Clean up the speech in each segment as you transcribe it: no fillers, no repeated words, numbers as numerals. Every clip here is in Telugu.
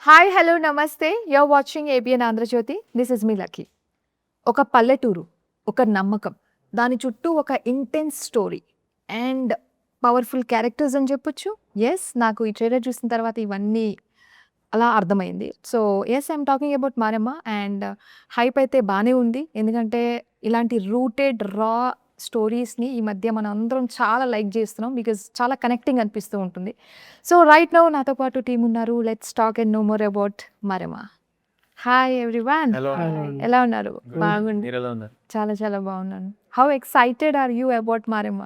హాయ్ హలో నమస్తే you're watching ABN Andhrajyothy. This is me Lucky. ఒక పల్లెటూరు, ఒక నమ్మకం, దాని చుట్టూ ఒక intense story and powerful characters అని చెప్పొచ్చు. ఎస్, నాకు ఈ ట్రైలర్ చూసిన తర్వాత ఇవన్నీ అలా అర్థమైంది. So yes, I'm talking about Maramma. And hype అయితే బాగానే ఉంది, ఎందుకంటే ఇలాంటి రూటెడ్ రా స్టోరీస్ని ఈ మధ్య మనం అందరం చాలా లైక్ చేస్తున్నాం, బికాజ్ చాలా కనెక్టింగ్ అనిపిస్తూ ఉంటుంది. సో రైట్ నౌ నాతో పాటు టీం ఉన్నారు. Let's talk and know more about మరమ. హాయ్ ఎవ్రీవన్, హలో ఎలా ఉన్నారు? బాగుంది, మీరు ఎలా ఉన్నారు? చాలా చాలా బాగున్నాను. How excited are you about మరమ?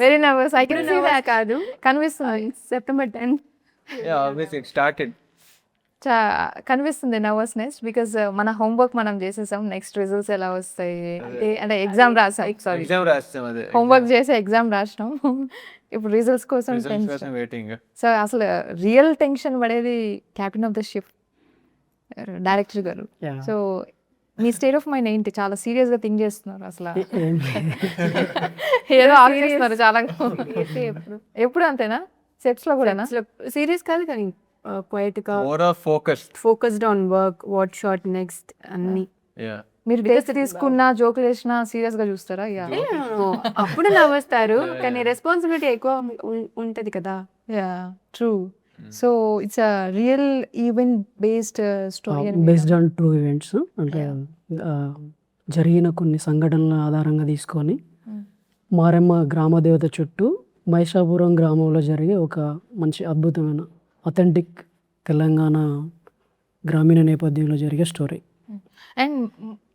Very nervous, I can see that. కాదు, కనిపిస్తుంది. సెప్టెంబర్ 10 కనిపిస్తుంది నర్వస్నెస్, బికాస్ మన హోంవర్క్ మనం చేసేసాం. నెక్స్ట్ రిజల్ట్స్ ఎలా వస్తాయి అంటే ఎగ్జామ్ రాసాం, సారీ ఎగ్జామ్ రాస్తాం, అదే హోంవర్క్ చేసి ఎగ్జామ్ రాసినాం. ఇప్పుడు రిజల్ట్స్ కోసం టెన్షన్. వెయిటింగ్. సో అసలు రియల్ టెన్షన్ పడేది captain of the ship director గారు. సో మీ స్టేట్ ఆఫ్ మైండ్ ఏంటి? చాలా సీరియస్ గా థింక్ చేస్తున్నారు అసలు? ఏదో ఆలోచిస్తున్నారు చాలా. ఎప్పుడు అంతేనా? సెట్స్ లో కూడా సీరియస్ కాదు కానీ క్వైట్ గా more of focused on work, what shot next అన్ని. యా మీరు డేస్ తీసుకున్నా జోకులు వేసినా సీరియస్ గా చూస్తారా? అప్పుడు నవ్వుస్తారు, కానీ రెస్పాన్సిబిలిటీ ఎక్కువ ఉంటది కదా. Yeah true. So it's a real event based story. Based on true events, అంటే జరిగిన కొన్ని సంఘటనల ఆధారంగా తీసుకొని మారెమ్మ గ్రామ దేవత చుట్టూ మైషాపురం గ్రామంలో జరిగే ఒక మంచి అద్భుతమైన అథెంటిక్ తెలంగాణ గ్రామీణ నేపథ్యంలో జరిగే స్టోరీ. అండ్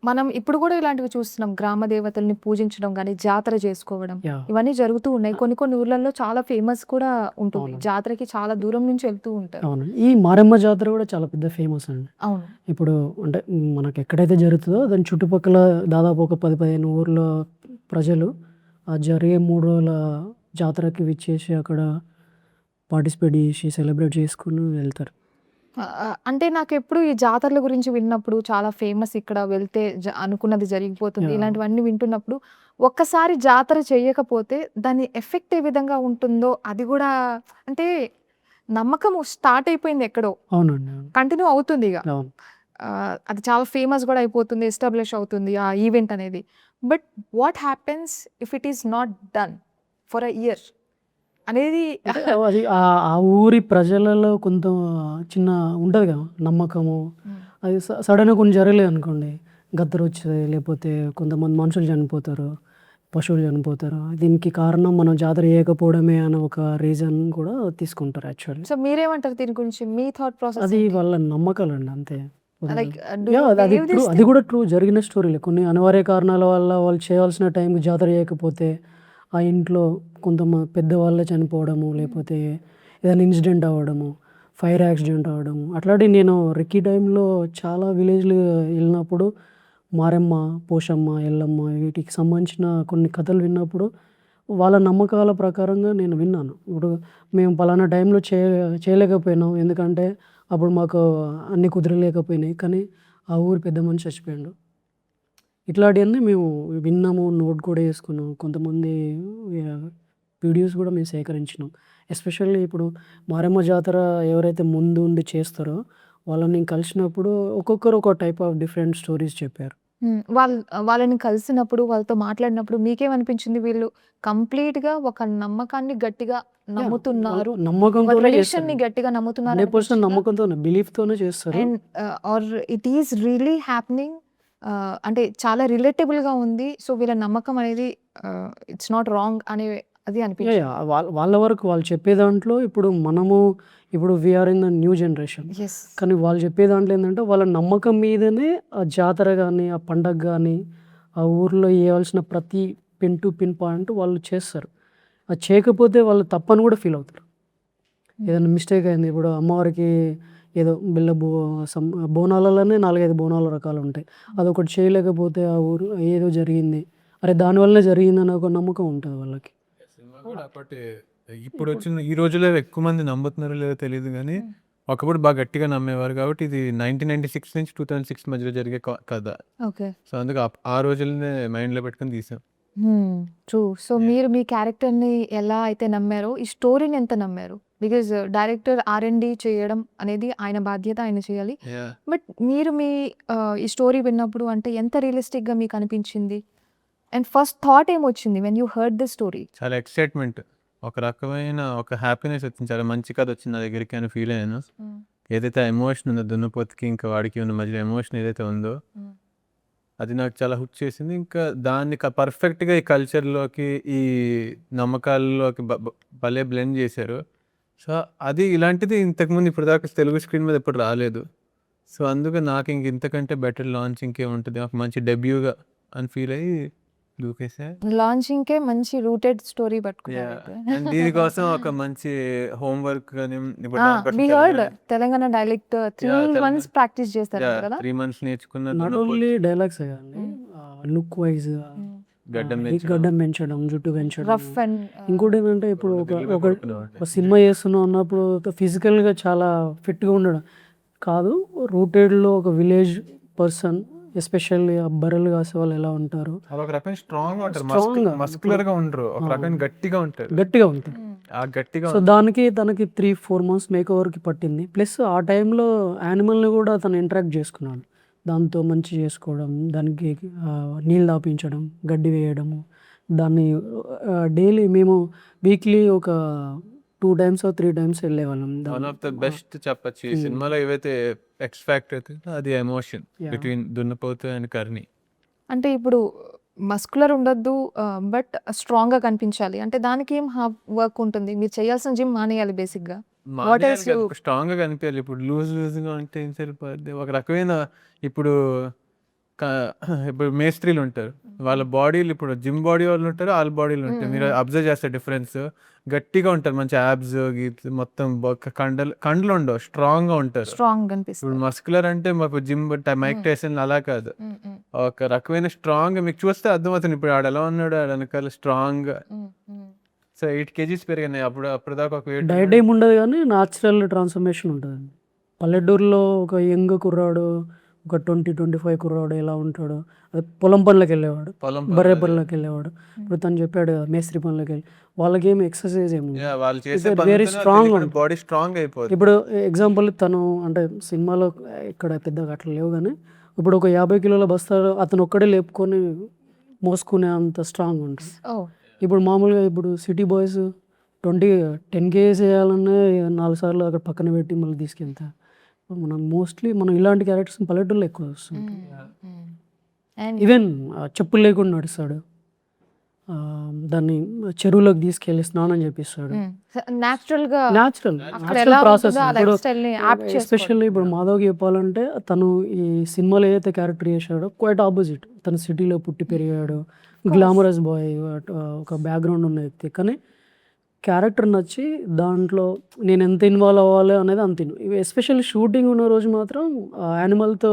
మనం ఇప్పుడు కూడా ఇలాంటివి చూస్తున్నాం, గ్రామ దేవతల్ని పూజించడం కానీ జాతర చేసుకోవడం, ఇవన్నీ జరుగుతూ ఉన్నాయి. కొన్ని కొన్ని ఊర్లలో చాలా ఫేమస్ కూడా ఉంటుంది, జాతరకి చాలా దూరం నుంచి వెళ్తూ ఉంటారు. అవును, ఈ మారెమ్మ జాతర కూడా చాలా పెద్ద ఫేమస్ అండి. అవును, ఇప్పుడు అంటే మనకు ఎక్కడైతే జరుగుతుందో దాని చుట్టుపక్కల దాదాపు ఒక 10-15 ఊర్ల ప్రజలు ఆ జరిగే 3 రోజుల జాతరకి విచ్చేసి అక్కడ పార్టిసిపేట్ చేసి సెలబ్రేట్ చేసుకుని వెళ్తారు. అంటే నాకు ఎప్పుడు ఈ జాతరల గురించి విన్నప్పుడు చాలా ఫేమస్, ఇక్కడ వెళ్తే అనుకున్నది జరిగిపోతుంది, ఇలాంటివన్నీ వింటున్నప్పుడు ఒక్కసారి జాతర చేయకపోతే దాని ఎఫెక్ట్ ఏ విధంగా ఉంటుందో అది కూడా, అంటే నమ్మకం స్టార్ట్ అయిపోయింది ఎక్కడో, అవునండి, కంటిన్యూ అవుతుంది ఇక. అవును. అది చాలా ఫేమస్ కూడా అయిపోతుంది, ఎస్టాబ్లిష్ అవుతుంది ఆ ఈవెంట్ అనేది. But what happens if it is not done for a year అనేది? అది ఆ ఊరి ప్రజలలో కొంత చిన్న ఉంటుంది కదా నమ్మకము. అది సడన్గా కొన్ని జరగలేదు అనుకోండి, గద్దరు వచ్చేది, లేకపోతే కొంతమంది మనుషులు చనిపోతారు, పశువులు చనిపోతారు. దీనికి కారణం మనం జాతర చేయకపోవడమే అనే ఒక రీజన్ కూడా తీసుకుంటారు యాక్చువల్లీ. సో మీరేమంటారు దీని గురించి? మీ థాట్ ప్రాసెస్? అది వాళ్ళ నమ్మకాలండి అంతే. Like, అది కూడా ట్రూ జరిగిన స్టోరీలే. కొన్ని అనివార్య కారణాల వల్ల వాళ్ళు చేయాల్సిన టైంకి జాతర చేయకపోతే ఆ ఇంట్లో పెద్దవాళ్ళే చనిపోవడము, లేకపోతే ఏదైనా ఇన్సిడెంట్ అవ్వడము, ఫైర్ యాక్సిడెంట్ అవ్వడము, అట్లాంటివి నేను రెక్కీ టైంలో చాలా విలేజ్లు వెళ్ళినప్పుడు మారెమ్మ, పోషమ్మ, ఎల్లమ్మ వీటికి సంబంధించిన కొన్ని కథలు విన్నప్పుడు వాళ్ళ నమ్మకాల ప్రకారంగా నేను విన్నాను. ఇప్పుడు మేము పలానా టైంలో చేయలేకపోయినాం, ఎందుకంటే అప్పుడు మాకు అన్నీ కుదరలేకపోయినాయి, కానీ ఆ ఊరు పెద్ద మనిషి చచ్చిపోయాడు. ఇట్లాంటివన్నీ మేము విన్నాము, నోట్ కూడా వేసుకున్నాం. కొంతమంది వీడియోస్ కూడా మేము సేకరించినాం. ఎస్పెషల్లీ ఇప్పుడు మారెమ్మ జాతర ఎవరైతే ముందు ఉండి చేస్తారో వాళ్ళని కలిసినప్పుడు ఒక్కొక్కరు ఒక టైప్ ఆఫ్ డిఫరెంట్ స్టోరీస్ చెప్పారు. వాళ్ళని కలిసినప్పుడు, వాళ్ళతో మాట్లాడినప్పుడు మీకేమనిపించింది? వీళ్ళు కంప్లీట్ గా ఒక నమ్మకాన్ని గట్టిగా నమ్ముతున్నారు, నమ్మకంతో గట్టిగా నమ్ముతున్నారు, 100% నమ్మకంతో బిలీఫ్ తోనే చేస్తారు. And are it is really happening, అంటే చాలా రిలేటబుల్ గా ఉంది. సో వీళ్ళ నమ్మకం అనేది ఇట్స్ నాట్ రాంగ్ అనే అది అనిపించింది. వాళ్ళ వరకు వాళ్ళు చెప్పే దాంట్లో ఇప్పుడు we're in the new generation, కానీ వాళ్ళు చెప్పే దాంట్లో ఏంటంటే వాళ్ళ నమ్మకం మీదనే ఆ జాతర కానీ, ఆ పండగ కానీ, ఆ ఊర్లో వేయవలసిన ప్రతి పిన్ టు పిన్ పాయింట్ వాళ్ళు చేస్తారు. అది చేయకపోతే వాళ్ళు తప్పని కూడా ఫీల్ అవుతారు. ఏదైనా మిస్టేక్ అయింది, ఇప్పుడు అమ్మవారికి ఏదో బోనాలలోనే 4-5 బోనాల రకాలు ఉంటాయి, అదొకటి చేయలేకపోతే ఆ ఊరు ఏదో జరిగింది, అరే దానివల్లనే జరిగిందని ఒక నమ్మకం ఉంటుంది వాళ్ళకి. ఇప్పుడు వచ్చిన ఈ రోజుల్లో ఎక్కువ మంది నమ్ముతున్నారో లేదో తెలియదు, కానీ ఒకప్పుడు బాగా గట్టిగా నమ్మేవారు. కాబట్టి ఇది 1996 నుంచి 2006 మధ్యలో జరిగే కథ. సో అందుకు ఆ రోజులనే మైండ్లో పెట్టుకొని తీసాం. ట్రూ. సో మీరు మీ క్యారెక్టర్ని ఎలా అయితే నమ్మారో, ఈ స్టోరీని ఎంత నమ్మారు? బికాజ్ డైరెక్టర్ R&D చేయడం అనేది ఆయన బాధ్యత, ఆయన చేయాలి. Yeah. బట్ మీరు మీ ఈ స్టోరీ విన్నప్పుడు అంటే ఎంత రియలిస్టిక్గా మీకు అనిపించింది? అండ్ ఫస్ట్ థాట్ ఏమొచ్చింది when you heard the story? చాలా ఎక్సైట్మెంట్, ఒక రకమైన ఒక హ్యాపీనెస్ వచ్చింది, చాలా మంచి కథ వచ్చింది నా దగ్గరికి అని ఫీల్ అయ్యాను. ఏదైతే ఎమోషన్ ఉందో దున్నపోతుకి ఇంకా వాడికి ఉన్న మధ్యలో ఎమోషన్ ఏదైతే ఉందో అది నాకు చాలా హుక్ చేసింది. ఇంకా దాన్ని పర్ఫెక్ట్గా ఈ కల్చర్లోకి ఈ నమ్మకాల్లోకి భలే బ్లెండ్ చేశారు. సో అది ఇలాంటిది ఇంతకుముందు ఇప్పుడు దాకా తెలుగు స్క్రీన్ మీద ఎప్పుడు రాలేదు. సో అందుకే నాకు ఇంతకంటే బెటర్ లాంచ్ ఇంకేముంటుంది, ఒక మంచి డెబ్యూగా అని ఫీల్ అయ్యి దూకేసా. లాంచింగ్కే మంచి రూటెడ్ స్టోరీ పట్టుకున్నారు. అండ్ దీనికోసం ఒక మంచి homework we heard Telangana dialect 3 months practice చేస్తారు కదా. 3 months నేర్చుకున్న నాట్ ఓన్లీ డైలాగ్స్ కానీ లుక్ వైజ్ గడ్డం పెంచడం, జుట్టు పెంచడం. రఫ్ అండ్ ఇంకోటి ఏంటంటే ఇప్పుడు ఒక సినిమా చేస్తున్నాం అన్నప్పుడు ఫిజికల్గా చాలా ఫిట్గా ఉండడం కాదు, రూటెడ్లో ఒక విలేజ్ పర్సన్ ఎస్పెషల్లీ ఆ బర్రెలు కాసే వాళ్ళు ఎలా ఉంటారు, ఒక రకమైన స్ట్రాంగ్ ఉంటారు, మస్కులర్ గా ఉంటారు, ఒక రకమైన గట్టిగా ఉంటారు. ఆ గట్టిగా సో దానికి తనకి 3-4 months మేక్ ఓవర్కి పట్టింది. ప్లస్ ఆ టైంలో యానిమల్ని కూడా తను ఇంటరాక్ట్ చేసుకున్నాడు, దాంతో మంచి చేసుకోవడం, దానికి నీళ్ళు తాపించడం, గడ్డి వేయడము, దాన్ని డైలీ మేము వీక్లీ ఒక 2 times or 3 times వెళ్ళేవాళ్ళం. వన్ ఆఫ్ ద బెస్ట్ చెప్పచ్చు ఈ సినిమాలో ఏవైతే ఎక్స్ ఫ్యాక్టర్ అయితే అది ఎమోషన్ బిట్వీన్ దున్నపోతు అండ్ కర్ణి. అంటే ఇప్పుడు మస్కులర్ ఉండొద్దు బట్ స్ట్రాంగ్గా కనిపించాలి అంటే దానికి ఏం వర్క్ ఉంటుంది? మీరు చేయాల్సిన జిమ్ మానేయాలి బేసిక్గా. స్ట్రాంగ్ గా కనిపించాలి. ఇప్పుడు లూజ్ గా ఉంటే ఏం సరిపోద్ది. ఒక రకమైన ఇప్పుడు ఇప్పుడు మేస్త్రీలు ఉంటారు, వాళ్ళ బాడీలు ఇప్పుడు జిమ్ బాడీ వాళ్ళు ఉంటారు, వాళ్ళ బాడీలు ఉంటారు. మీరు అబ్జర్వ్ చేస్తారు డిఫరెన్స్, గట్టిగా ఉంటారు, మంచి యాబ్స్ మొత్తం కండలు ఉండవు, స్ట్రాంగ్ గా ఉంటారు. ఇప్పుడు మస్కులర్ అంటే జిమ్ మైక్ టైసన్ అలా కాదు, ఒక రకమైన స్ట్రాంగ్ మీకు చూస్తే అర్థమవుతుంది. ఇప్పుడు ఆడ ఎలా ఉన్నాడు, ఆడ వెనకాల స్ట్రాంగ్. సో 8 kgs పెరిగినాయి అప్పుడు దాకా. ఒక డైట్ ఏమి ఉండదు కానీ న్యాచురల్ ట్రాన్స్ఫర్మేషన్ ఉంటుంది. పల్లెటూరులో ఒక యంగ్ కుర్రాడు, ఒక 20-25 కుర్రాడు ఎలా ఉంటాడు, అది పొలం పనులకు వెళ్ళేవాడు, బర్రె పనులకు వెళ్ళేవాడు. ఇప్పుడు తను చెప్పాడు కదా మేస్త్రి పనులకు వెళ్ళి, వాళ్ళకి ఏమి ఎక్సర్సైజ్ ఏమి వెరీ స్ట్రాంగ్ బాడీ స్ట్రాంగ్ అయిపోతుంది. ఇప్పుడు ఎగ్జాంపుల్ తను అంటే సినిమాలో ఇక్కడ పెద్దగా అట్లా లేవు కానీ ఇప్పుడు ఒక 50 కిలోల బస్తాలు అతను ఒక్కడే లేపుకొని మోసుకునే అంత స్ట్రాంగ్ ఉంటుంది. ఇప్పుడు మామూలుగా ఇప్పుడు సిటీ బాయ్స్ 10 kgs వేయాలన్నా 4 సార్లు అక్కడ పక్కన పెట్టి మళ్ళీ తీసుకెళ్తా. మనం ఇలాంటి క్యారెక్టర్స్ పల్లెటూరులో ఎక్కువ వస్తుంది. ఈవెన్ చెప్పులు లేకుండా నడుస్తాడు, దాన్ని చెరువులోకి తీసుకెళ్ళి స్నానం చేపిస్తాడు. Natural process. ఇప్పుడు ఎస్పెషల్లీ ఇప్పుడు మాధవ్కి చెప్పాలంటే తను ఈ సినిమాలో ఏదైతే క్యారెక్టర్ చేశాడో క్వైట్ ఆపోజిట్. తను సిటీలో పుట్టి పెరిగాడు, గ్లామరస్ బాయ్, ఒక బ్యాక్గ్రౌండ్ ఉన్న వ్యక్తి. కానీ క్యారెక్టర్ నచ్చి దాంట్లో నేను ఎంత ఇన్వాల్వ్ అవ్వాలి అనేది అంత. ఎస్పెషల్లీ షూటింగ్ ఉన్న రోజు మాత్రం యానిమల్తో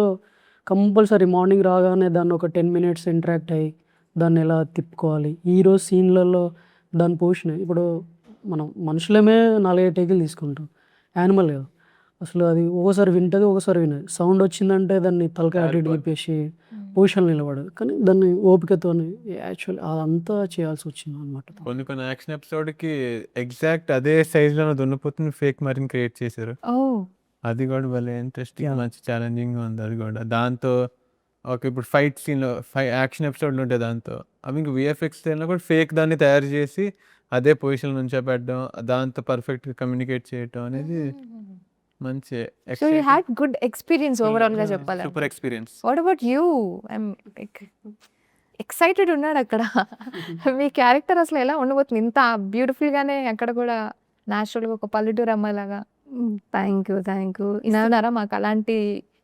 కంపల్సరీ మార్నింగ్ రాగానే దాన్ని ఒక 10 minutes ఇంటరాక్ట్ అయ్యి దాన్ని ఎలా తిప్పుకోవాలి, ఈరోజు సీన్లలో దాని పోషన్. ఇప్పుడు మనం మనుషులమే 4-5 టేకులు తీసుకుంటాం, యానిమల్ కదా అసలు. అది ఒకసారి వింటుంది, ఒకసారి వినదు. సౌండ్ వచ్చిందంటే దాన్ని తలకాయ అటు ఇటు తిప్పేసి పొజిషన్ నిలబడదు. కానీ దాన్ని ఓపికతో యాక్చువల్లీ అదంతా చేయాల్సి వచ్చింది అనమాట. కొన్ని యాక్షన్ ఎపిసోడ్కి ఎగ్జాక్ట్ అదే సైజ్లో దున్నపోతుని ఫేక్ మరిన్ క్రియేట్ చేశారు. అది కూడా భలే ఇంట్రెస్టింగ్, మంచి ఛాలెంజింగ్ ఉంది అది కూడా. దాంతో ఒక ఇప్పుడు ఫైట్ సీన్లో యాక్షన్ ఎపిసోడ్లు ఉంటాయి, దాంతో అవి ఇంక విఎఫ్ఎక్స్ కూడా ఫేక్ దాన్ని తయారు చేసి అదే పొజిషన్ నుంచే పెట్టడం, దాంతో పర్ఫెక్ట్గా కమ్యూనికేట్ చేయడం అనేది మంచి. So you had good experience overall గా చెప్పాలి. Super experience. What about you? I'm excited ఉన్నాడు అక్కడ. మీ క్యారెక్టర్ అసలు ఎలా ఉండబోతుంది? ఇంత బ్యూటిఫుల్ గానే అక్కడ కూడా న్యాచురల్గా ఒక పల్లెటూరు అమ్మాయిలాగా. Thank you. ఇస్తున్నారా మాకు అలాంటి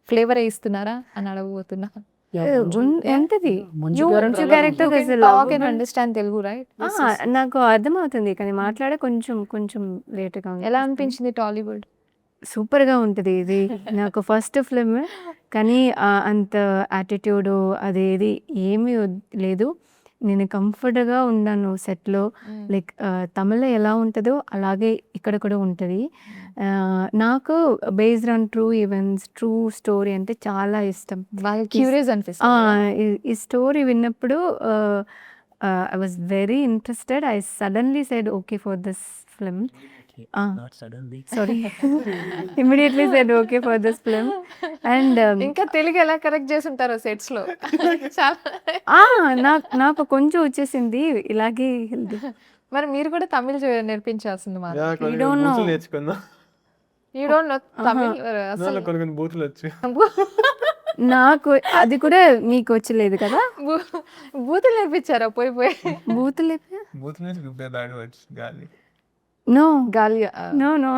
ఫ్లేవర్ ఇస్తున్నారా అని అడగబోతున్నా. ఎంతది అండర్స్టాండ్ తెలుగు రైట్? నాకు అర్థమవుతుంది కానీ మాట్లాడే కొంచెం లేట్గా ఉంది. ఎలా అనిపించింది టాలీవుడ్? సూపర్గా ఉంటుంది ఇది. నాకు ఫస్ట్ ఫిల్మ్ కానీ అంత యాటిట్యూడ్ అదేది ఏమీ లేదు. నేను కంఫర్ట్గా ఉన్నాను సెట్లో. లైక్ తమిళ్లో ఎలా ఉంటుందో అలాగే ఇక్కడ కూడా ఉంటుంది. నాకు based on true events, true story అంటే చాలా ఇష్టం. క్యూరియస్ అనిపిస్తుంది. ఈ స్టోరీ విన్నప్పుడు I was very interested. I suddenly said okay for this film. not suddenly. Sorry immediately said okay for this film. And ఇంకా తెలుగు ఎలా కరెక్ట్ చేసి ఉంటారో సెట్స్ లో చాలా. నాకు కొంచెం వచ్చేసింది ఇలాగే హెల్తీ. మరి మీరు కూడా తమిళ్ నేర్పించాల్సింది మా. కొన్ని don't know. బూతులు నేర్చుకున్నా. యూ డోంట్ నో తమిళ్ అసలు. నాలో కొన్ని బూతులు వచ్చు. నాకు అది కూడా మీకు వచ్చలేదు కదా. బూతులు నేర్పించారా పోయి పోయి? బూతులు బూతులు నేర్చుకుంటే దాడి వచ్చు గాలి. నో గాలి నో నో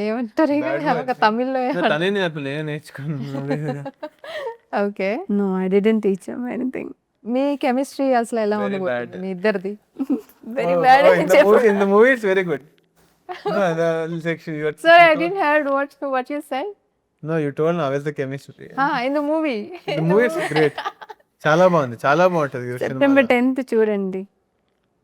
ఏమంటారు ఒక తమిళ్లో? తనే నేర్చుకున్నాను. Okay, no I didn't teach him anything. మీ కెమిస్ట్రీ అసలు ఎలా Very ఉంది bad. మీ ఇద్దరిది? Very bad. In the movie it's very good. No, the section you Sir, I didn't heard what you said. No, you told now is the chemistry. In the movie. The movie is great. చాలా బాగుంది, చాలా బాగుంటది. సెప్టెంబర్ 10th చూడండి.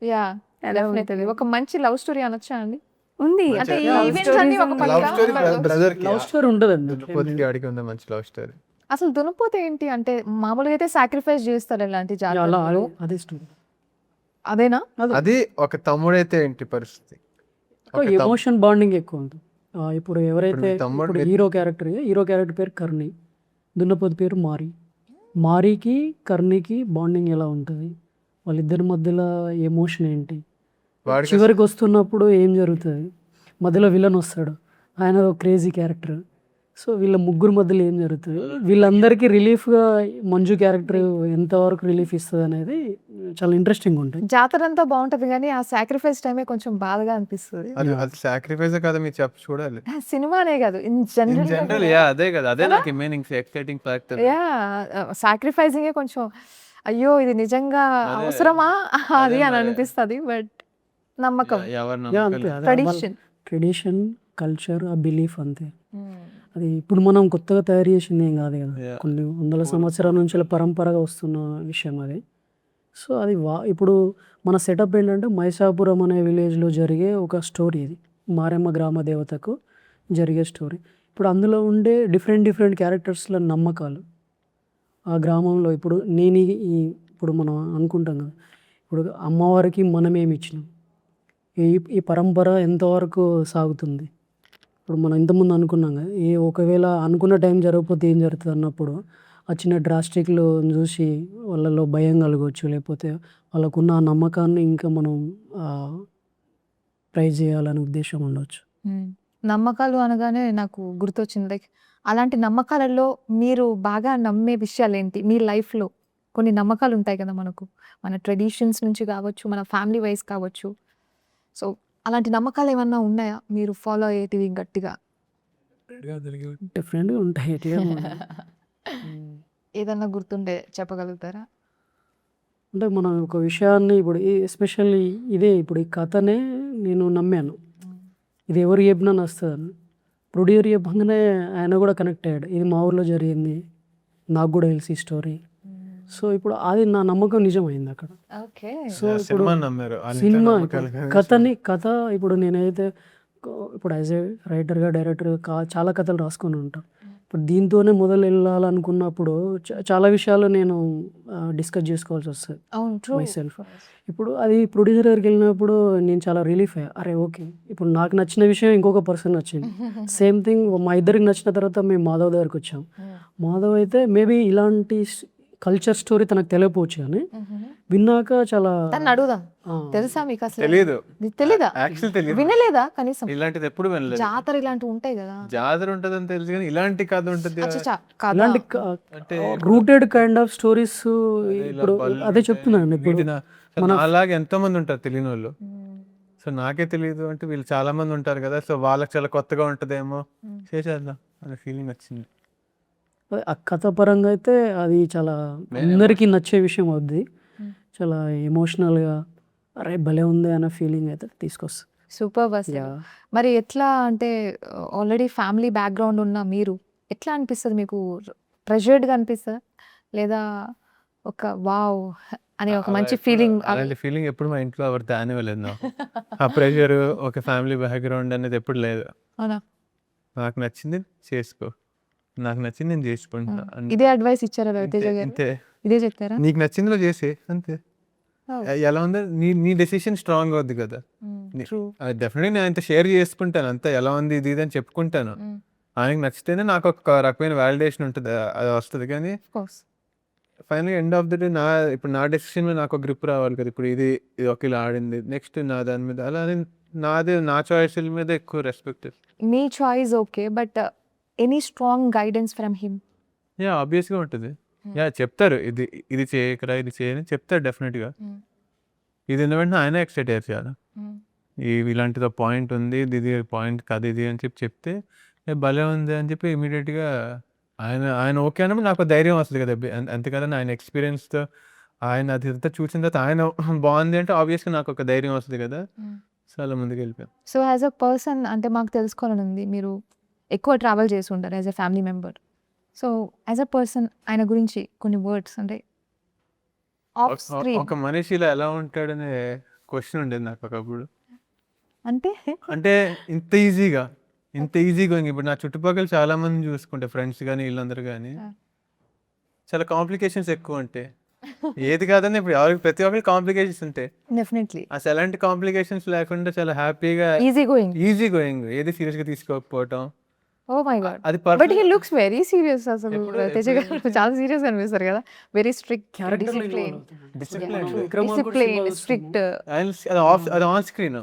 Yeah, ఎలా definitely. ఉంటుంది? ఒక మంచి లవ్ స్టోరీ అనొచ్చా అండి? ఉంది. అంటే ఈ Love ఈవెంట్స్ అన్ని ఒక stories లవ్ స్టోరీ పక్క. బ్రదర్ కి లవ్ స్టోరీ ఉంటుందండి. పోతికి ఆడికి ఉంది మంచి లవ్ స్టోరీ. అసలు దునపోతే ఏంటి అంటే మామూలుగా అయితే సాక్రిఫైస్ చేస్తారు ఇలాంటి అలా జాతరలో. అదే స్టోరీ. అదేనా? అది ఒక తమ్ముడైతే ఏంటి పరిస్థితి? ఎమోషన్ బాండింగ్ ఎక్కువ ఉంటుంది. ఇప్పుడు ఎవరైతే ఇప్పుడు మీ తమ్ముడు ఇప్పుడు హీరో క్యారెక్టర్ పేరు కర్ణి, దున్నపోతు పేరు మారి. మారికి కర్ణికి బాండింగ్ ఎలా ఉంటుంది, వాళ్ళిద్దరి మధ్యలో ఎమోషన్ ఏంటి, వాడికి చివరికి వస్తున్నప్పుడు ఏం జరుగుతుంది, మధ్యలో విలన్ వస్తాడు, ఆయన ఒక క్రేజీ క్యారెక్టర్. సో వీళ్ళ ముగ్గురు మధ్యలో ఏం జరుగుతుంది, వీళ్ళందరికీ రిలీఫ్గా మంజు క్యారెక్టర్ ఎంతవరకు రిలీఫ్ ఇస్తుంది అనేది చాలా ఇంట్రెస్టింగ్ ఉంటుంది. జాతర అంతా బాగుంటది కానీ ఆ సాక్రిఫైస్ టైమే కొంచెం బాధగా అనిపిస్తుంది. అది సాక్రిఫైస్ కదా మీరు చూడాలి. సినిమానే కాదు, ఇన్ జనరల్ జనరల్. అదే కదా, అదే నాకు మెయినింగ్ ఎక్సైటింగ్ ఫ్యాక్టర్. యా, సాక్రిఫైసింగే కొంచెం అయ్యో ఇది నిజంగా అదే. అవసరమా అది అని అదే. అనిపిస్తుంది. బట్ నమ్మకం, ఎవరు యా, అంతే. నమ్మకాలు. ట్రెడిషన్. ట్రెడిషన్, కల్చర్, ఆ బిలీఫ్ అంతే. అది ఇప్పుడు మనం కొత్తగా తయారు చేసింది ఏం కాదు కదా, Yeah. కొన్ని వందల సంవత్సరాల నుంచి పరంపరగా వస్తున్న విషయం అది. సో అది ఇప్పుడు మన సెటప్ ఏంటంటే మైసాపురం అనే విలేజ్లో జరిగే ఒక స్టోరీ, ఇది మారెమ్మ గ్రామ దేవతకు జరిగే స్టోరీ. ఇప్పుడు అందులో ఉండే డిఫరెంట్ క్యారెక్టర్స్ల నమ్మకాలు ఆ గ్రామంలో. ఇప్పుడు ఇప్పుడు మనం అనుకుంటాం కదా, ఇప్పుడు అమ్మవారికి మనమేమి ఇచ్చినాం, ఈ పరంపర ఎంతవరకు సాగుతుంది. ఇప్పుడు మనం ఇంతకుముందు అనుకున్నాం కదా, ఒకవేళ అనుకున్న టైం జరగకపోతే ఏం జరుగుతుంది అన్నప్పుడు ఆ చిన్న డ్రాస్టిక్లో చూసి వాళ్ళలో భయం కలగవచ్చు, లేకపోతే వాళ్ళకున్న ఆ నమ్మకాన్ని ఇంకా మనం ట్రై చేయాలనే ఉద్దేశం ఉండవచ్చు. నమ్మకాలు అనగానే నాకు గుర్తొచ్చింది, లైక్ అలాంటి నమ్మకాలలో మీరు బాగా నమ్మే విషయాలు ఏంటి మీ లైఫ్లో? కొన్ని నమ్మకాలు ఉంటాయి కదా మనకు, మన ట్రెడిషన్స్ నుంచి కావచ్చు, మన ఫ్యామిలీ వైజ్ కావచ్చు. సో అలాంటి నమ్మకాలు ఏమన్నా ఉన్నాయా మీరు ఫాలో అయ్యేటివి గట్టిగా? డిఫరెంట్గా ఉంటాయి. ఎట్లా ఉంటాయి. ఏదన్నా గుర్తుండే చెప్పగలుగుతారా? అంటే మనం ఒక విషయాన్ని ఇప్పుడు ఎస్పెషల్లీ ఇప్పుడు ఈ కథనే నేను నమ్మాను, ఇది ఎవరు చెప్పినా నచ్చుతుంది. ప్రొడ్యూసర్ చెప్పగానే ఆయన కూడా కనెక్ట్ అయ్యాడు, ఇది మా ఊర్లో జరిగింది, నాకు కూడా తెలిసి ఈ స్టోరీ. సో ఇప్పుడు అది నా నమ్మకం నిజమైంది అక్కడ. ఓకే. సో ఇప్పుడు సినిమా నమ్మారు. సినిమా కథ ఇప్పుడు నేనైతే ఇప్పుడు యాజ్ ఏ రైటర్గా డైరెక్టర్గా చాలా కథలు రాసుకొని ఉంటాను. ఇప్పుడు దీంతోనే మొదలు వెళ్ళాలనుకున్నప్పుడు చాలా విషయాలు నేను డిస్కస్ చేసుకోవాల్సి వస్తుంది అవును, ట్రూ. My self. ఇప్పుడు అది ప్రొడ్యూసర్ దగ్గరికి వెళ్ళినప్పుడు నేను చాలా రిలీఫ్ అయ్యా, అరే ఓకే ఇప్పుడు నాకు నచ్చిన విషయం ఇంకొక పర్సన్ నచ్చింది, సేమ్ థింగ్ మా ఇద్దరికి నచ్చిన తర్వాత మేము మాధవ్ దగ్గరికి వచ్చాం. మాధవ్ అయితే మేబీ ఇలాంటి కల్చర్ స్టోరీ తనకు తెలియకపోవచ్చు, కానీ విన్నాక చాలా తను అడుగుదాం, తెలుసా మీకు అసలు? తెలీదు, తెలీదా? యాక్చువల్ తెలియదు. వినలేదా కనీసం? ఇలాంటిది ఎప్పుడు వినలేదు. జాతర ఇలాంటివి ఉంటాయి కదా, జాతర ఉంటదని తెలుసు కానీ ఇలాంటి కథ ఉంటది అచ్చచ్చా, కథ. ఇలాంటి అంటే రూటెడ్ కైండ్ ఆఫ్ స్టోరీస్. ఇలా ఇప్పుడు బళ్ళు అదే చెప్తున్నాను, ఇప్పుడు వీటిన అలాగే ఎంతో మంది ఉంటారు తెలియని వాళ్ళు. సో నాకే తెలియదు అంటే వీళ్ళు చాలా మంది ఉంటారు కదా, సో వాళ్ళకి చాలా కొత్తగా ఉంటదేమో చేసేద్దాం అనే ఫీలింగ్ వచ్చింది. ఆ కథ పరంగా అయితే అది చాలా అందరికీ నచ్చే విషయం అవుద్ది, చాలా ఎమోషనల్గా అరే భలే ఉంది అన్న ఫీలింగ్ అయితే తీసుకొస్తుంది. Super bus. మరి ఎట్లా అంటే ఆల్రెడీ ఫ్యామిలీ బ్యాక్గ్రౌండ్ ఉన్న మీరు ఎట్లా అనిపిస్తుంది మీకు? ప్రెషర్డ్గా అనిపిస్తుందా లేదా ఒక వావ్ అనే ఒక మంచి ఫీలింగ్? అలాంటి ఫీలింగ్ ఎప్పుడు మా ఇంట్లో ఎవరు దానివ్వలేదు నాకు. ఆ ప్రెషర్ ఒక ఫ్యామిలీ బ్యాక్గ్రౌండ్ అనేది ఎప్పుడు లేదు. అవునా? నాకు నచ్చింది చేసుకో, నాకు నచ్చింది నేను చేసుకుంటా అంతే. ఇదే అడ్వైస్ ఇచ్చారా రవితేజ గారు? అంతే, ఇదే చెప్పారా? నీకు నచ్చిందిలో చేసే అంతే. ఎలా ఉందో నీ డెసిషన్ స్ట్రాంగ్ అవుద్ది కదా. True. అది డెఫినెట్గా నేను ఆయనతో షేర్ చేసుకుంటాను, అంతా ఎలా ఉంది ఇది అని చెప్పుకుంటాను. ఆయనకి నచ్చితేనే నాకు ఒక రకమైన వ్యాలిడేషన్ ఉంటుంది, అది వస్తుంది. కానీ Of course. Final end of the day ఇప్పుడు నా డెసిషన్ మీద నాకు ఒక గ్రిప్ రావాలి కదా. ఇప్పుడు ఇది ఒక ఇలా ఆడింది, నెక్స్ట్ నా దాని మీద అలా అని నా చాయిస్ల మీద ఎక్కువ respect. Me choice okay, but any strong guidance from him? Yeah ఆబ్వియస్గా ఉంటుంది. యా చెప్తారు, ఇది ఇది చేయకరా ఇది చేయని చెప్తారు డెఫినెట్గా. ఇది ఉన్న వెంటనే ఆయన ఎక్సైట్ అయ్యారు చాలా, ఇలాంటిది పాయింట్ ఉంది, ఇది పాయింట్ కాదు ఇది అని చెప్తే భలే ఉంది అని చెప్పి ఇమీడియట్గా ఆయన ఓకే అన్నప్పుడు నాకు ధైర్యం వస్తుంది కదా. అంతేకాదని ఆయన ఎక్స్పీరియన్స్తో ఆయన అది అంతా చూసిన తర్వాత ఆయన బాగుంది అంటే ఆబ్వియస్గా నాకు ఒక ధైర్యం వస్తుంది కదా. సో అలా ముందుకు వెళ్ళిపోయాను. సో యాజ్ అ పర్సన్ అంటే మాకు తెలుసుకోవాలని ఉంది, మీరు ఎక్కువ ట్రావెల్ చేసి ఉంటారు as a family member. So as a person ఆయన గురించి కొన్ని వర్డ్స్ అంటే ఆఫ్ స్క్రీన్ ఒక మనిషి ఇలా ఎలా ఉంటాడనే క్వశ్చన్ ఉండేది నాకు ఒకప్పుడు. అంటే అంటే ఇంత ఈజీ గోయింగ్. ఇప్పుడు నా చుట్టుపక్కల చాలా మంది చూసుకుంటే ఫ్రెండ్స్ కానీ వీళ్ళందరూ కానీ చాలా కాంప్లికేషన్స్ ఎక్కువ ఉంటాయి. ఏది కాదని ఇప్పుడు ఎవరికి ప్రతి ఒక్కరికి కాంప్లికేషన్స్ ఉంటాయి. డెఫినెట్లీ అసలు ఎలాంటి కాంప్లికేషన్స్ లేకుండా చాలా హ్యాపీగా ఈజీ గోయింగ్. ఏది సీరియస్గా తీసుకోకపోవటం. Oh my god. అది but he looks very serious. అసలు ఎప్పుడు తేజ గారు చాలా సీరియస్ అనిపిస్తారు కదా. Very strict, character discipline, strict. అది ఆన్ స్క్రీన్.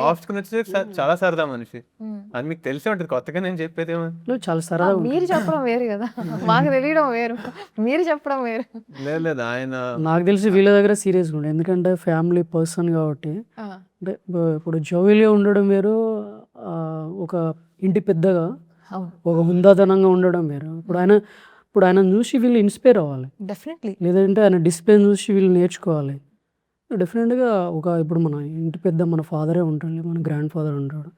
ఆఫ్ స్క్రీన్ వచ్చి చాలా సరదా మనిషి. అది మీకు తెలిసే ఉంటుంది, కొత్తగా నేను చెప్పేది ఏమో. చాలా సరదా. మీరు చెప్పడం వేరు కదా, మాకు తెలియడం వేరు, మీరు చెప్పడం వేరు. లేదు ఆయన నాకు తెలిసి వీళ్ళ దగ్గర సీరియస్గా ఉండే, ఎందుకంటే ఫ్యామిలీ పర్సన్ కాబట్టి. అంటే ఇప్పుడు జోవియల్గా ఉండడం వేరు, ఒక ఇంటి పెద్దగా ఒక హుందాతనంగా ఉండడం వేరు. ఇప్పుడు ఆయన చూసి వీళ్ళు ఇన్స్పైర్ అవ్వాలి, డెఫినెట్లీ. లేదంటే ఆయన డిస్ప్లే చూసి వీళ్ళు నేర్చుకోవాలి. డెఫినెట్గా ఇప్పుడు మన ఇంటి పెద్ద మన ఫాదరే ఉంటాడు, మన గ్రాండ్ ఫాదర్ ఉంటాడు.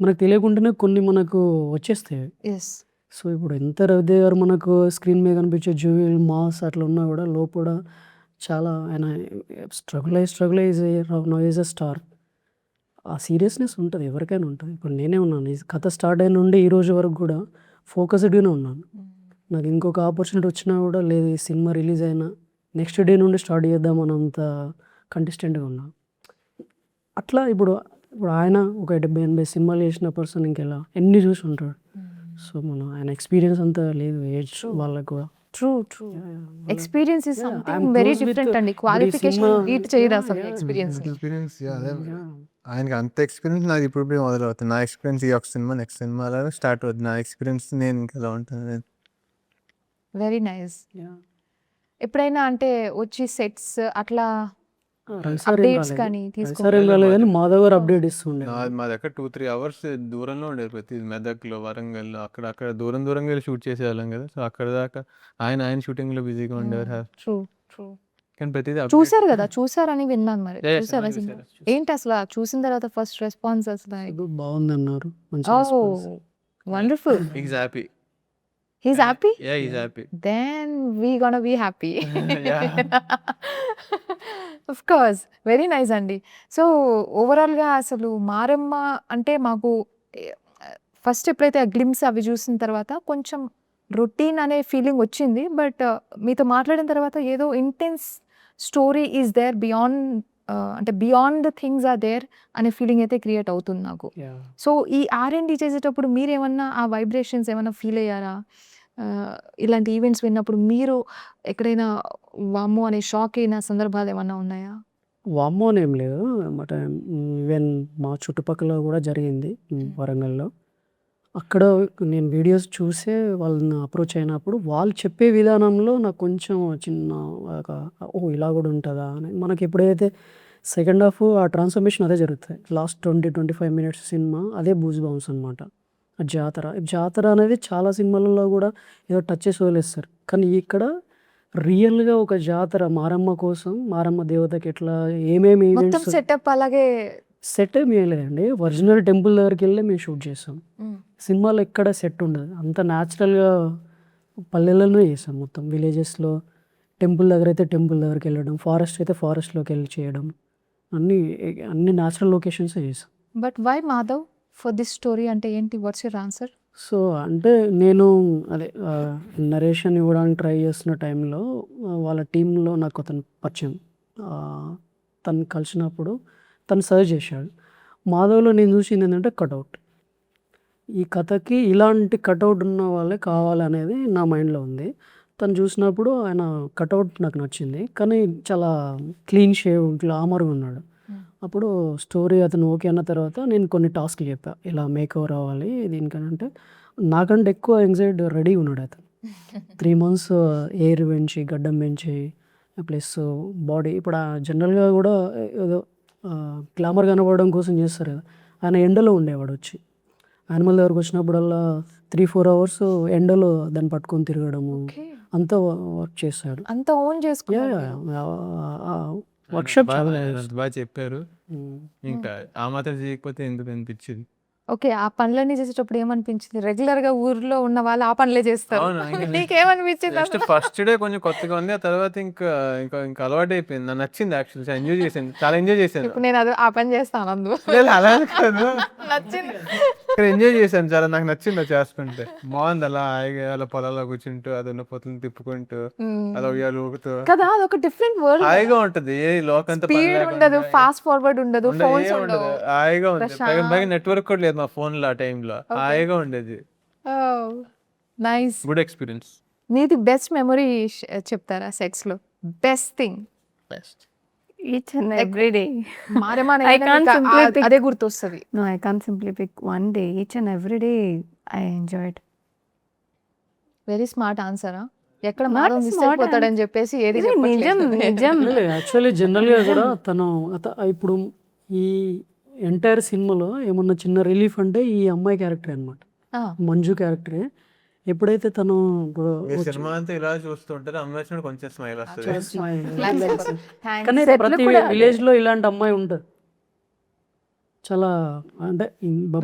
మనకు తెలియకుండానే కొన్ని మనకు వచ్చేస్తాయి. సో ఇప్పుడు ఎంత రవిదే గారు మనకు స్క్రీన్ మీద కనిపించే జోవియల్ మాస్ అట్లా ఉన్నా కూడా లోపల చాలా ఆయన స్ట్రగుల్ ఈజ్ ఎ స్టార్. ఆ సీరియస్నెస్ ఉంటుంది, ఎవరికైనా ఉంటుంది. ఇప్పుడు నేనే ఉన్నాను, ఈ కథ స్టార్ట్ అయిన నుండి ఈ రోజు వరకు కూడా ఫోకస్డ్గానే ఉన్నాను. నాకు ఇంకొక ఆపర్చునిటీ వచ్చినా కూడా లేదు, ఈ సినిమా రిలీజ్ అయినా నెక్స్ట్ డే నుండి స్టార్ట్ చేద్దామన్నంత కంటెస్టెంట్గా ఉన్నాను. అట్లా ఇప్పుడు ఆయన ఒక 70-80 సినిమాలు చేసిన పర్సన్ ఇంకెలా ఎన్ని చూసి ఉంటాడు. సో ఆయన ఎక్స్పీరియన్స్ అంతా లేదు ఏజ్ వాళ్ళకు కూడా. True. Experience is something very different అండి. క్వాలిఫికేషన్ బీట్ చేయదు అసలు ఎక్స్పీరియన్స్. ఆయనకి అంత ఎక్స్పీరియన్స్ నాకు ఇప్పుడు మొదలవుతుంది. నా ఎక్స్పీరియన్స్ ఈ ఒక సినిమా నెక్స్ట్ సినిమా అలా స్టార్ట్ అవుతుంది. నా ఎక్స్పీరియన్స్ నేను ఇంకెలా ఉంటుంది. Very nice. ఎప్పుడైనా అంటే వచ్చి సెట్స్ అట్లా అప్డేట్స్ కానీ కానీ మాధవ్ గారు అప్డేట్ ఇస్తుండే. మా దగ్గర 2-3 hours దూరంలో ఉండేది, ప్రతి మెదక్లో, వరంగల్లో, అక్కడ దూరంగా వెళ్ళి షూట్ చేసేవాళ్ళం కదా. సో అక్కడ దాకా ఆయన షూటింగ్ లో బిజీగా ఉండేవారు. కానీ ప్రతిదీ చూసారు కదా, చూసారని విన్నాను. మరి చూసారా సినిమా? ఏంటి అసలు చూసిన తర్వాత ఫస్ట్ రెస్పాన్స్ అసలు? బాగుంది అన్నారు. Wonderful. He's happy. He's happy? Yeah, he's happy. Then we gonna be happy. Of course. Very nice అండి. సో ఓవరాల్గా అసలు మారమ్మ అంటే మాకు ఫస్ట్ ఎప్పుడైతే ఆ గ్లిమ్స్ అవి చూసిన తర్వాత కొంచెం రొటీన్ అనే ఫీలింగ్ వచ్చింది. బట్ మీతో మాట్లాడిన తర్వాత ఏదో intense story is there, beyond the things are there అనే ఫీలింగ్ అయితే క్రియేట్ అవుతుంది నాకు. సో ఈ R&D చేసేటప్పుడు మీరేమన్నా ఆ వైబ్రేషన్స్ ఏమైనా ఫీల్ అయ్యారా? ఇలాంటి ఈవెంట్స్ విన్నప్పుడు మీరు ఎక్కడైనా వామ్మో అనే షాక్ అయిన సందర్భాలు ఏమన్నా ఉన్నాయా? వామ్మో అని ఏం లేదు, బట్ ఈవెన్ మా చుట్టుపక్కల కూడా జరిగింది వరంగల్లో. అక్కడ నేను వీడియోస్ చూసే వాళ్ళని అప్రోచ్ అయినప్పుడు వాళ్ళు చెప్పే విధానంలో నాకు కొంచెం చిన్న ఇలా కూడా ఉంటుందా అని. మనకి ఎప్పుడైతే సెకండ్ హాఫ్ ఆ ట్రాన్స్ఫర్మేషన్ అదే జరుగుతుంది. లాస్ట్ 20-25 minutes సినిమా అదే బూజ్ బౌన్స్ అనమాట. జాతర అనేది చాలా సినిమాలలో కూడా ఏదో టచ్ చేసి వదిలేస్తారు, కానీ ఇక్కడ రియల్గా ఒక జాతర మారమ్మ కోసం, మారమ్మ దేవతకి ఎట్లా ఏమేమి ఈవెంట్స్ సెటప్ అలాగే సెట్ ఏమి లేదండి. ఒరిజినల్ టెంపుల్ దగ్గరికి వెళ్ళి మేము షూట్ చేసాం. సినిమాలో ఎక్కడ సెట్ ఉండదు, అంత న్యాచురల్గా పల్లెల్లోనే చేసాం. మొత్తం విలేజెస్లో టెంపుల్ దగ్గర అయితే టెంపుల్ దగ్గరికి వెళ్ళడం, ఫారెస్ట్ అయితే ఫారెస్ట్లోకి వెళ్ళి చేయడం, అన్ని న్యాచురల్ లొకేషన్సే చేసాం. But why Madhav for this story అంటే ఏంటి? What's your answer? సో అంటే నేను నరేషన్ ఇవ్వడానికి ట్రై చేస్తున్న టైంలో వాళ్ళ టీంలో నాకు అతను పరిచయం. తను కలిసినప్పుడు తను సజెస్ట్ చేశాడు, మాధవ్లో నేను చూసింది ఏంటంటే కటౌట్. ఈ కథకి ఇలాంటి కటౌట్ ఉన్న వాళ్ళే కావాలనేది నా మైండ్లో ఉంది. తను చూసినప్పుడు ఆయన కటౌట్ నాకు నచ్చింది. కానీ చాలా క్లీన్ షేవ్, గ్లామర్గా ఉన్నాడు. అప్పుడు స్టోరీ అతను ఓకే అన్న తర్వాత నేను కొన్ని టాస్క్లు చెప్పా, ఇలా మేక్ ఓవర్ అవ్వాలి దీనికనంటే, నాకంటే ఎక్కువ యాంగ్జైటీ రెడీ ఉన్నాడు అతను. 3 months ఎయిర్ పెంచి, గడ్డం పెంచి, ప్లస్ బాడీ ఇప్పుడు జనరల్గా కూడా ఏదో గ్లామర్ కనబడడం కోసం చేస్తారు కదా. ఆయన ఎండలో ఉండేవాడు వచ్చి, యానిమల్ దగ్గరకు వచ్చినప్పుడల్లా 3-4 hours ఎండలో దాన్ని పట్టుకొని తిరగడము, అంతా వర్క్ చేశాడు. అంత ఓన్ చేసుకున్నాడు. వర్క్షాప్ బాగా చెప్పారు. ఇంకా ఆ మాత్రం చేయకపోతే ఎందుకు అనిపించింది. ఓకే, ఆ పనులన్నీ చేసేటప్పుడు ఏమనిపించింది? రెగ్యులర్ గా ఊర్లో ఉన్న వాళ్ళు ఆ పనులే చేస్తారు. అవును, ఇంకా నీకేమనిపించింది? నెక్స్ట్ ఫస్ట్ డే కొంచెం కొత్తగా ఉంది, ఆ తర్వాత ఇంకా ఇంకా ఇంకా అలవాటు అయిపోయింది. నాకు నచ్చింది యాక్చువల్లీ, ఎంజాయ్ చేశాను, చాలా ఎంజాయ్ చేశాను. ఇప్పుడు నేను అది ఆ పని చేస్తాను అందు లేదు అలా కాదు, నచ్చింది. ఇక్కడ ఎంజాయ్ చేశాను చాలా, నాకు నచ్చింది అది చేస్తుంటే. బాగుంది అలా హాయిగా అలా పొలాల్లో కూర్చుంటూ అది ఉన్న పొత్తులు తిప్పుకుంటూ అలా ఉయ్యాలు ఊగుతూ కదా, అదొక డిఫరెంట్ వరల్డ్. హాయిగా ఉంటది. ఏ లోకంతా పని స్పీడ్ లేకుండా, ఉండదు, ఫాస్ట్ ఫార్వర్డ్ ఉండదు, ఉండదు, ఫోన్స్ ఏం ఉండవు. ఉండదు, హాయిగా ఉంది. ప్రశాంత్. పైగా నెట్వర్క్ కూడా లేదు మా ఫోన్ లో ఆ టైంలో, హాయిగా ఉండేది. నైస్. Good experience. నీది బెస్ట్ మెమరీ చెప్తారా సెట్స్ లో? Best thing each and every day. I can't simply pick. అదే గుర్తొస్తుంది. No, I can't simply pick one day. Each and every day I enjoyed. Very smart ఆన్సరా? ఎక్కడ Not మాధవ్ మిస్ smart అయిపోతాడని చెప్పేసి ఏది ఇది నిజం చెప్పట్లేదు. నిజం. యాక్చువల్లీ జనరల్గా కూడా తను ఇప్పుడు ఈ ఎంటైర్ సినిమాలో ఏమన్నా చిన్న రిలీఫ్ అంటే ఈ అమ్మాయి క్యారెక్టర్ అనమాట, ఆ, మంజు క్యారెక్టరే. ఎప్పుడైతే తను సినిమా అంతా ఇలా చూస్తుంటారు, అమ్మాయి కొంచెం స్మైల్ వస్తుంది. thanks. కానీ Set లో ప్రతి కూడా విలేజ్ లో ఇలాంటి అమ్మాయి ఉంటుంది, చాలా అంటే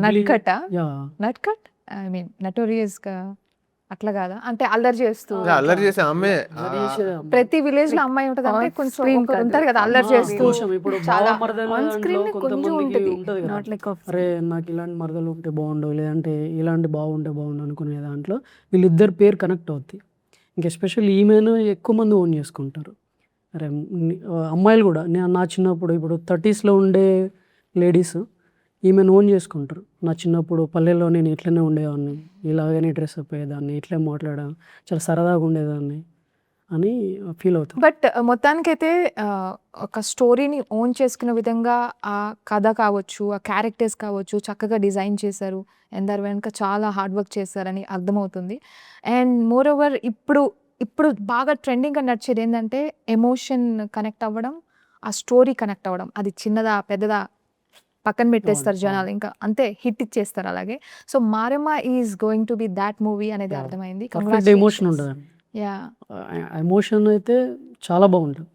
నట్కట యా నట్కట్ ఐ మీన్ నటోరియస్ గా అట్లా కాదా, అంటే అల్లరి చేస్తూ అల్లరి చేసే అమ్మాయి ప్రతి విలేజ్ లో అమ్మాయి ఉంటది, అంటే కొంచెం screen ఒకరు కాదు. ఉంటారు కదా అల్లరి చేస్తూ. ఇప్పుడు చాలా బావ మరదలు on దాంట్లో screen కొంచెం కొంతమందికి ఉంటది. ఉంటది కదా, Not like off అరే నాకు ఇలాంటి మరదలు ఉంటే బాగుండు, లేదంటే ఇలాంటి బాగుంటే బాగుండు అనుకునే దాంట్లో వీళ్ళిద్దరు పేరు కనెక్ట్ అవుతాయి. ఇంకా ఎస్పెషల్లీ ఈమెను ఎక్కువ మంది ఓన్ చేసుకుంటారు. అరే అమ్మాయిలు కూడా నా చిన్నప్పుడు ఇప్పుడు 30s ఉండే లేడీస్ ఈమెను ఓన్ చేసుకుంటారు. నా చిన్నప్పుడు పల్లెల్లో నేను ఇట్లనే ఉండేవాడిని, ఇలాగనే డ్రెస్ అప్ అయ్యేదాన్ని, ఇట్లే మాట్లాడాను, చాలా సరదాగా ఉండేదాన్ని అని ఫీల్ అవుతాను. బట్ మొత్తానికైతే ఒక స్టోరీని ఓన్ చేసుకునే విధంగా ఆ కథ కావచ్చు, ఆ క్యారెక్టర్స్ కావచ్చు చక్కగా డిజైన్ చేశారు. అండ్ దాని వెనుక చాలా హార్డ్ వర్క్ చేశారని అర్థమవుతుంది. అండ్ మోర్ ఓవర్ ఇప్పుడు బాగా ట్రెండింగ్గా నడిచేది ఏంటంటే ఎమోషన్ కనెక్ట్ అవ్వడం, ఆ స్టోరీ కనెక్ట్ అవ్వడం. అది చిన్నదా పెద్దదా పక్కన పెట్టేస్తారు జనాలు, ఇంకా అంతే హిట్ ఇచ్చేస్తారు అలాగే. So Maramma is going to be that movie అనేది అర్థమైంది. పర్ఫెక్ట్ ఎమోషన్ ఉంటుందండి. యా, ఎమోషన్ అయితే చాలా బాగుంటుంది.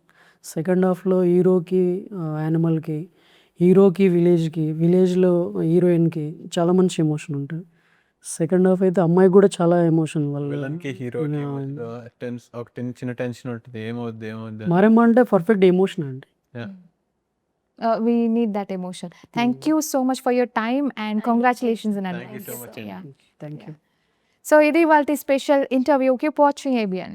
సెకండ్ హాఫ్లో హీరోకి యానిమల్కి, హీరోకి విలేజ్కి, విలేజ్లో హీరోయిన్కి చాలా మంచి ఎమోషన్ ఉంటుంది. సెకండ్ హాఫ్ అయితే అమ్మాయికి కూడా చాలా ఎమోషన్ వల్ల విలన్కి హీరోకి ఒక చిన్న టెన్షన్ ఉంటుంది, ఏమవుద్ది. మారేమ్మ అంటే పర్ఫెక్ట్ ఎమోషన్ అండి. we need that emotion. Thank you so much for your time and congratulations in Thank you advance. so much. Yeah. Thank you. So ఇది వాళ్ళ special interview. Keep watching ABN.